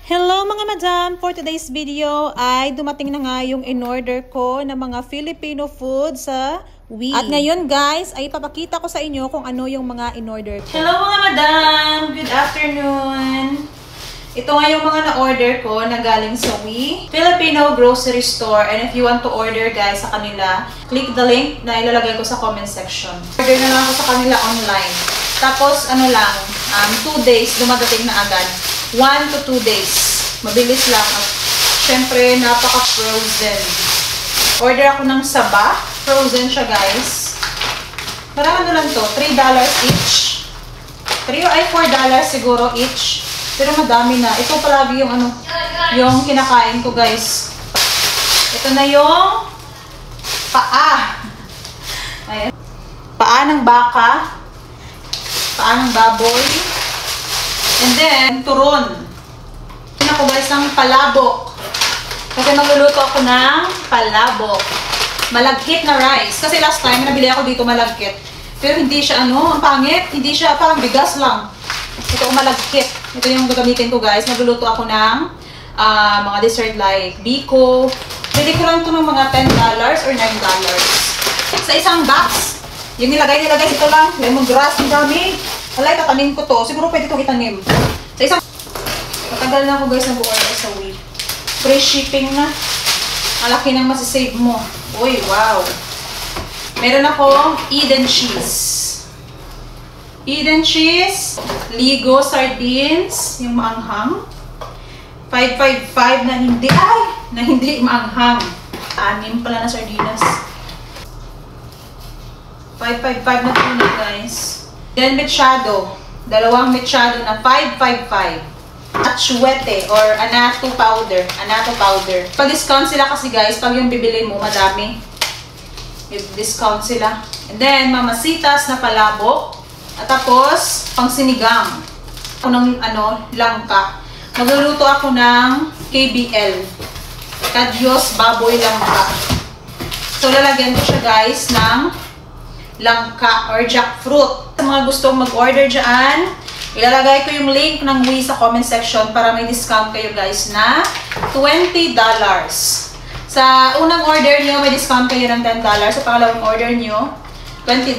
Hello mga madam! For today's video ay dumating na nga yung in-order ko na mga Filipino food sa Wii. At ngayon guys, ay papakita ko sa inyo kung ano yung mga in-order ko. Hello mga madam! Good afternoon! Ito nga yung mga na-order ko na galing sa Wii Filipino Grocery Store. And if you want to order guys sa kanila, click the link na ilalagay ko sa comment section. Order na lang ako sa kanila online. Tapos ano lang, 2 days dumadating na agad. 1 to 2 days. Mabilis lang. At syempre, napaka-frozen. Order ako ng saba. Frozen siya, guys. Parang ano lang to? $3 each. $3 ay $4 siguro each. Pero madami na. Ito palagi yung ano, yung kinakain ko, guys. Ito na yung paa. Ayan. Paa ng baka. Paa ng baboy. And then, turon. Tignan ko guys ng palabok. Kasi magluluto ako ng palabok. Malagkit na rice. Kasi last time, nabili ako dito malagkit. Pero hindi siya ano, ang pangit. Hindi siya, parang bigas lang. Ito malagkit. Ito yung gagamitin ko guys. Magluluto ako ng mga dessert like biko. Pwede ko lang ito ng mga $10 or $9. Sa isang box, yung nilagay dito lang. Lemongrass, ang dami. Alay, tatanim ko to. Siguro pwede itong itanim. Sa isang... Matagal na ako guys nag-order sa Wii. Free shipping na. Malaki nang masisave mo. Uy, wow. Meron akong Eden cheese. Eden cheese. Ligo sardines. Yung maanghang. 555 na hindi. Ay! Na hindi maanghang. 6 pala na sardinas. 555 na tuna guys. Then, mechado. 2 mechado na 555. At chuete or anato powder. Anato powder. Pag-discount sila kasi guys, pag yung bibili mo, madami. Discount sila. And then, mamasitas na palabok. At tapos, pang sinigang. Ako ng, langka. Magluluto ako ng KBL. Kadyos Baboy Langka. So, lalagyan ko siya guys ng langka or jackfruit. Sa mga gustong mag-order dyan, ilalagay ko yung link ng Wii sa comment section para may discount kayo guys na $20. Sa unang order nyo, may discount kayo ng $10. Sa pangalawang order nyo, $20.